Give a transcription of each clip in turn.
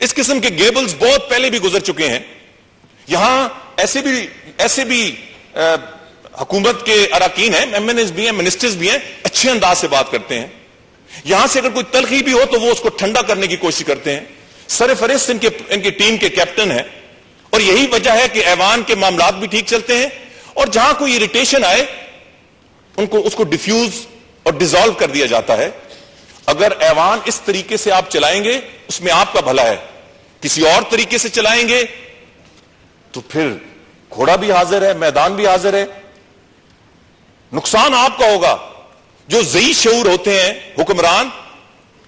اس قسم کے گیبلز بہت پہلے بھی گزر چکے ہیں. یہاں ایسے بھی حکومت کے اراکین ہیں, ایم این ایز بھی ہیں, منسٹرز بھی ہیں, اچھے انداز سے بات کرتے ہیں. یہاں سے اگر کوئی تلخی بھی ہو تو وہ اس کو ٹھنڈا کرنے کی کوشش کرتے ہیں. سرفہرست ان کی ٹیم کے کیپٹن ہیں, اور یہی وجہ ہے کہ ایوان کے معاملات بھی ٹھیک چلتے ہیں, اور جہاں کوئی اریٹیشن آئے اس کو ڈیفیوز اور ڈیزالو کر دیا جاتا ہے. اگر ایوان اس طریقے سے آپ چلائیں گے اس میں آپ کا بھلا ہے, کسی اور طریقے سے چلائیں گے تو پھر گھوڑا بھی حاضر ہے, میدان بھی حاضر ہے, نقصان آپ کا ہوگا. جو ضعیف شعور ہوتے ہیں حکمران,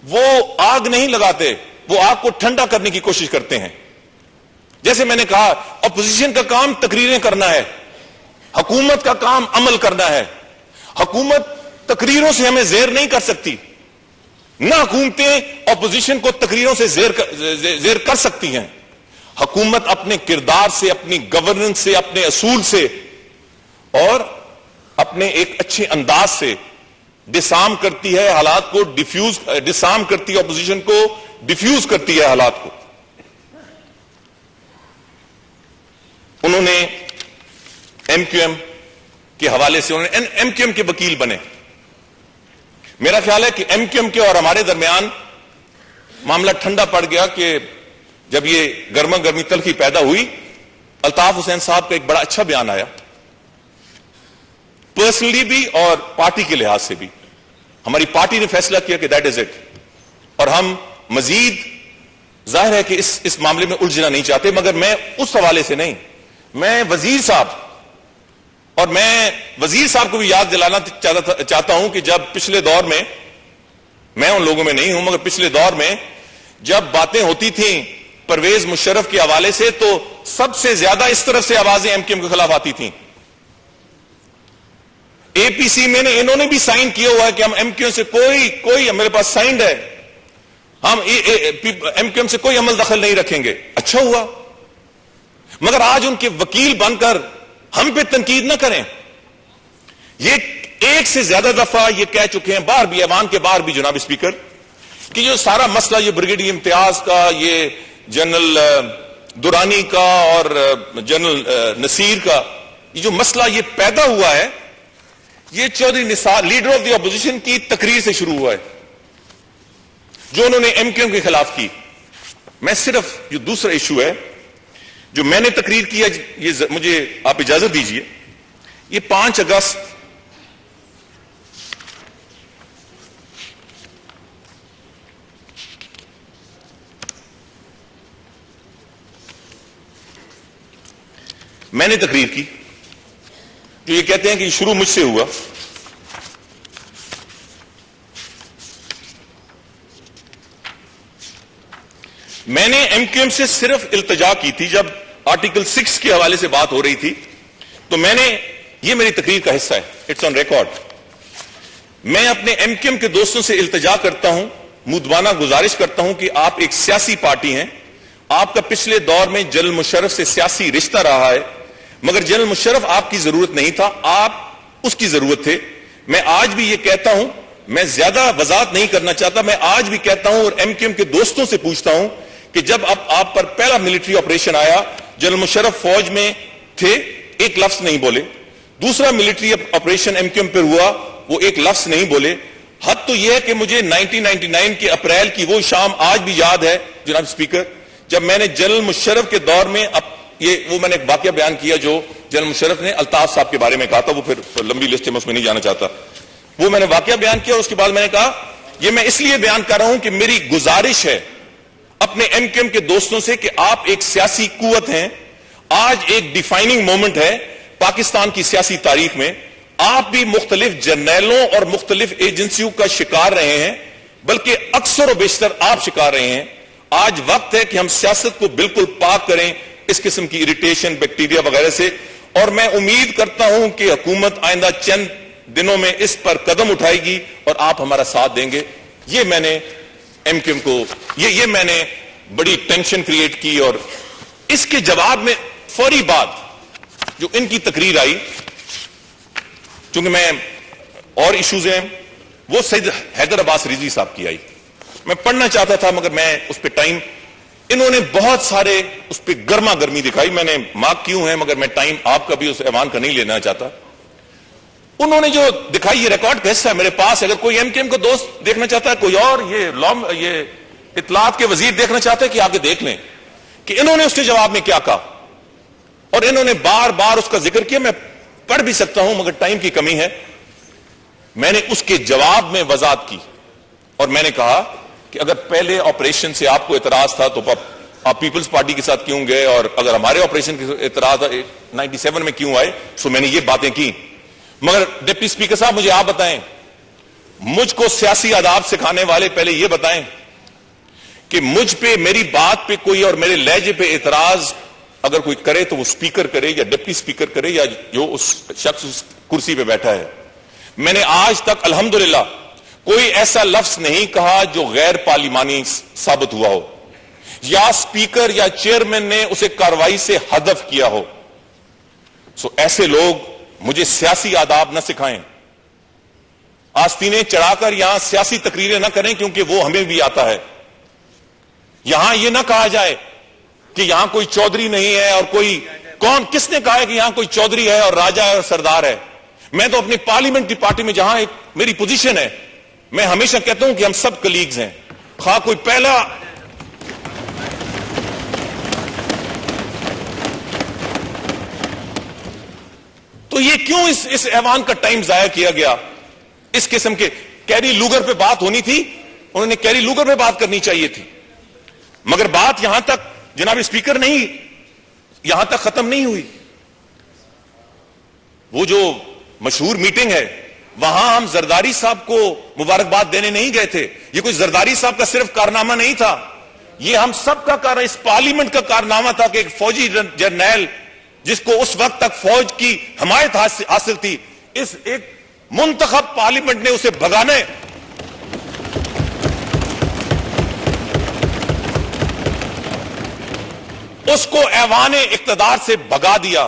وہ آگ نہیں لگاتے, وہ آگ کو ٹھنڈا کرنے کی کوشش کرتے ہیں. جیسے میں نے کہا, اپوزیشن کا کام تقریریں کرنا ہے, حکومت کا کام عمل کرنا ہے. حکومت تقریروں سے ہمیں زیر نہیں کر سکتی, نہ حکومتیں اپوزیشن کو تقریروں سے زیر کر سکتی ہیں. حکومت اپنے کردار سے, اپنی گورننس سے, اپنے اصول سے اور اپنے ایک اچھے انداز سے ڈسارم کرتی ہے حالات کو, ڈسارم کرتی ہے اپوزیشن کو, ڈیفیوز کرتی ہے حالات کو. انہوں نے ایم کیو ایم کے حوالے سے ایم کیو ایم کے وکیل بنے. میرا خیال ہے کہ ایم کیو ایم کے اور ہمارے درمیان معاملہ ٹھنڈا پڑ گیا کہ جب یہ گرما گرمی تلخی پیدا ہوئی, الطاف حسین صاحب کا ایک بڑا اچھا بیان آیا, پرسنلی بھی اور پارٹی کے لحاظ سے بھی. ہماری پارٹی نے فیصلہ کیا کہ دیٹ از اٹ, اور ہم مزید ظاہر ہے کہ اس معاملے میں الجھنا نہیں چاہتے. مگر میں اس حوالے سے نہیں, میں وزیر صاحب کو بھی یاد دلانا چاہتا ہوں کہ جب پچھلے دور میں ان لوگوں میں نہیں ہوں, مگر پچھلے دور میں جب باتیں ہوتی تھیں پرویز مشرف کے حوالے سے تو سب سے زیادہ اس طرف سے آوازیں ایم کیو ایم کے خلاف آتی تھیں. اے پی سی میں انہوں نے بھی سائن کیا ہوا ہے کہ ہم ایم کیو ایم سے کوئی میرے پاس سائنڈ ہے, ہم ایم کیو ایم سے کوئی عمل دخل نہیں رکھیں گے. اچھا ہوا, مگر آج ان کے وکیل بن کر ہم پہ تنقید نہ کریں. یہ ایک سے زیادہ دفعہ یہ کہہ چکے ہیں, باہر بھی, ایوان کے باہر بھی جناب اسپیکر, کہ جو سارا مسئلہ یہ بریگیڈیئر امتیاز کا, یہ جنرل دورانی کا اور جنرل نصیر کا یہ جو مسئلہ یہ پیدا ہوا ہے, یہ چودھری نثار لیڈر آف دی اپوزیشن کی تقریر سے شروع ہوا ہے جو انہوں نے ایم کیو ایم کے خلاف کی. میں صرف جو دوسرا ایشو ہے جو میں نے تقریر کیا, یہ مجھے آپ اجازت دیجئے, یہ 5 اگست میں نے تقریر کی جو یہ کہتے ہیں کہ یہ شروع مجھ سے ہوا. میں نے ایم کیو ایم سے صرف التجا کی تھی جب آرٹیکل 6 کے حوالے سے بات ہو رہی تھی, تو میں نے, یہ میری تقریر کا حصہ ہے, اٹس آن ریکارڈ, میں اپنے ایم کیو ایم کے دوستوں سے التجا کرتا ہوں, مودبانہ گزارش کرتا ہوں کہ آپ ایک سیاسی پارٹی ہیں, آپ کا پچھلے دور میں جنرل مشرف سے سیاسی رشتہ رہا ہے, مگر جنرل مشرف آپ کی ضرورت نہیں تھا, آپ اس کی ضرورت تھے. میں آج بھی یہ کہتا ہوں, میں زیادہ وضاحت نہیں کرنا چاہتا, میں آج بھی کہتا ہوں اور ایم کیو ایم کے دوستوں سے پوچھتا ہوں کہ جب آپ پر پہلا ملٹری آپریشن آیا, جنرل مشرف فوج میں تھے, ایک لفظ نہیں بولے. دوسرا military operation M Q M پر ہوا, وہ ایک لفظ نہیں بولے. حد تو یہ ہے کہ مجھے 1999 کے اپریل کی وہ شام آج بھی یاد ہے جناب اسپیکر, جب میں نے جنرل مشرف کے دور میں وہ میں نے ایک واقعہ بیان کیا جو جنرل مشرف نے الطاف صاحب کے بارے میں کہا تھا, وہ پھر لمبی لسٹ ہے, میں اس میں نہیں جانا چاہتا. وہ میں نے واقعہ بیان کیا اور اس کے بعد میں نے کہا یہ میں اس لیے بیان کر رہا ہوں کہ میری گزارش ہے اپنے ایم کیو ایم کے دوستوں سے کہ آپ ایک سیاسی قوت ہیں, آج ایک ڈیفائننگ مومنٹ ہے پاکستان کی سیاسی تاریخ میں. آپ بھی مختلف جرنیلوں اور مختلف ایجنسیوں کا شکار رہے ہیں, بلکہ اکثر و بیشتر آپ شکار رہے ہیں. آج وقت ہے کہ ہم سیاست کو بالکل پاک کریں اس قسم کی اریٹیشن, بیکٹیریا وغیرہ سے, اور میں امید کرتا ہوں کہ حکومت آئندہ چند دنوں میں اس پر قدم اٹھائے گی اور آپ ہمارا ساتھ دیں گے. یہ میں نے ایم کیو ایم کو یہ میں نے بڑی ٹینشن کریٹ کی, اور اس کے جواب میں فوری بعد جو ان کی تقریر آئی, چونکہ میں اور ایشوز ہیں, وہ سید حیدر عباس رضوی صاحب کی آئی. میں پڑھنا چاہتا تھا مگر میں اس پہ ٹائم انہوں نے بہت سارے اس پہ گرما گرمی دکھائی. میں نے مارک کیوں ہے مگر میں ٹائم آپ کا بھی اس ایوان کا نہیں لینا چاہتا. انہوں نے جو دکھائی یہ ریکارڈ کا حصہ ہے میرے پاس. اگر کوئی ایم کیو ایم کو دوست دیکھنا چاہتا ہے, کوئی اور یہ اطلاعات کے وزیر دیکھنا چاہتے ہیں کہ آگے دیکھ لیں کہ انہوں نے اس کے جواب میں کیا کہا. اور انہوں نے بار بار اس کا ذکر کیا. میں پڑھ بھی سکتا ہوں مگر ٹائم کی کمی ہے. میں نے اس کے جواب میں وضاحت کی اور میں نے کہا کہ اگر پہلے آپریشن سے آپ کو اعتراض تھا تو آپ پیپلز پارٹی کے ساتھ کیوں گئے, اور اگر ہمارے آپریشن کے اعتراض 97 میں کیوں آئے. سو میں نے یہ باتیں کی. مگر ڈپٹی اسپیکر صاحب مجھے آپ بتائیں, مجھ کو سیاسی آداب سکھانے والے پہلے یہ بتائیں کہ مجھ پہ, میری بات پہ کوئی اور میرے لہجے پہ اعتراض اگر کوئی کرے تو وہ اسپیکر کرے یا ڈپٹی اسپیکر کرے یا جو اس شخص اس کرسی پہ بیٹھا ہے. میں نے آج تک الحمدللہ کوئی ایسا لفظ نہیں کہا جو غیر پارلیمانی ثابت ہوا ہو یا اسپیکر یا چیئرمین نے اسے کارروائی سے حذف کیا ہو. سو ایسے لوگ مجھے سیاسی آداب نہ سکھائیں, آستینیں چڑھا کر یہاں سیاسی تقریریں نہ کریں کیونکہ وہ ہمیں بھی آتا ہے. یہاں یہ نہ کہا جائے کہ یہاں کوئی چودھری نہیں ہے اور کوئی کس نے کہا ہے کہ یہاں کوئی چودھری ہے اور راجہ ہے اور سردار ہے. میں تو اپنی پارلیمنٹری پارٹی میں جہاں ایک میری پوزیشن ہے, میں ہمیشہ کہتا ہوں کہ ہم سب کلیگز ہیں. خواہ کوئی پہلا تو یہ کیوں اس ایوان کا ٹائم ضائع کیا گیا. اس قسم کے کیری لوگر پہ بات ہونی تھی, انہوں نے کیری لوگر پہ بات کرنی چاہیے تھی. مگر بات یہاں تک جناب اسپیکر نہیں, یہاں تک ختم نہیں ہوئی. وہ جو مشہور میٹنگ ہے وہاں ہم زرداری صاحب کو مبارکباد دینے نہیں گئے تھے. یہ کوئی زرداری صاحب کا صرف کارنامہ نہیں تھا, یہ ہم سب کا کارنامہ, اس پارلیمنٹ کا کارنامہ تھا کہ ایک فوجی جرنیل جس کو اس وقت تک فوج کی حمایت حاصل تھی, اس ایک منتخب پارلیمنٹ نے اسے بھگانے, اس کو ایوان اقتدار سے بھگا دیا.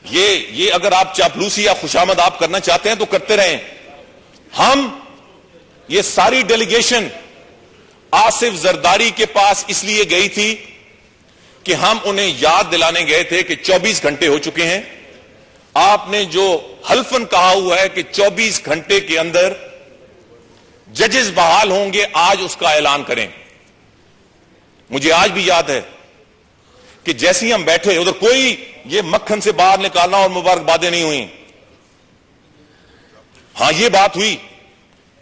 یہ اگر آپ چاپلوسی یا خوشامد آپ کرنا چاہتے ہیں تو کرتے رہیں. ہم یہ ساری ڈیلیگیشن آصف زرداری کے پاس اس لیے گئی تھی کہ ہم انہیں یاد دلانے گئے تھے کہ 24 گھنٹے ہو چکے ہیں. آپ نے جو حلفاً کہا ہوا ہے کہ 24 گھنٹے کے اندر ججز بحال ہوں گے, آج اس کا اعلان کریں. مجھے آج بھی یاد ہے کہ جیسے ہی ہم بیٹھے, ادھر کوئی یہ مکھن سے باہر نکالنا اور مبارکبادیں نہیں ہوئیں. ہاں یہ بات ہوئی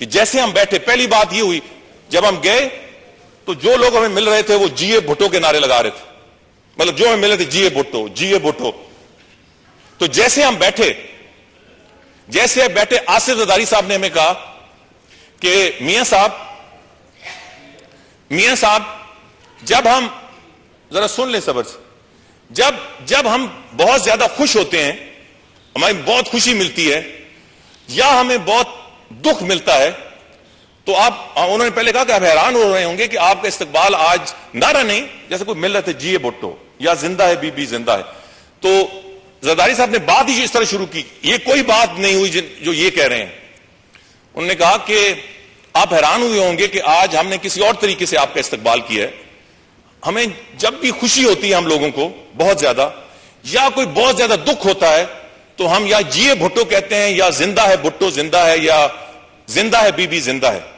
کہ جیسے ہم بیٹھے, پہلی بات یہ ہوئی جب ہم گئے تو جو لوگ ہمیں مل رہے تھے وہ جی اے بھٹو کے نعرے لگا رہے تھے. مطلب جو ہمیں مل رہے تھے جی اے بھٹو, جی اے بھٹو. تو جیسے ہم بیٹھے آصف زرداری صاحب نے ہمیں کہا کہ میاں صاحب جب ہم ذرا سن لیں صبر سے, جب ہم بہت زیادہ خوش ہوتے ہیں, ہمیں بہت خوشی ملتی ہے یا ہمیں بہت دکھ ملتا ہے تو انہوں نے پہلے کہا کہ آپ حیران ہو رہے ہوں گے کہ آپ کا استقبال آج نعرہ نہیں, جیسے کوئی مل رہے تھے جی اے بھٹو یا زندہ ہے بی بی زندہ ہے. تو زرداری صاحب نے بات ہی اس طرح شروع کی, یہ کوئی بات نہیں ہوئی جو یہ کہہ رہے ہیں. انہوں نے کہا کہ آپ حیران ہوئے ہوں گے کہ آج ہم نے کسی اور طریقے سے آپ کا استقبال کیا ہے. ہمیں جب بھی خوشی ہوتی ہے ہم لوگوں کو بہت زیادہ, یا کوئی بہت زیادہ دکھ ہوتا ہے تو ہم یا جی اے بھٹو کہتے ہیں یا زندہ ہے بھٹو زندہ ہے یا زندہ ہے بی بی زندہ ہے.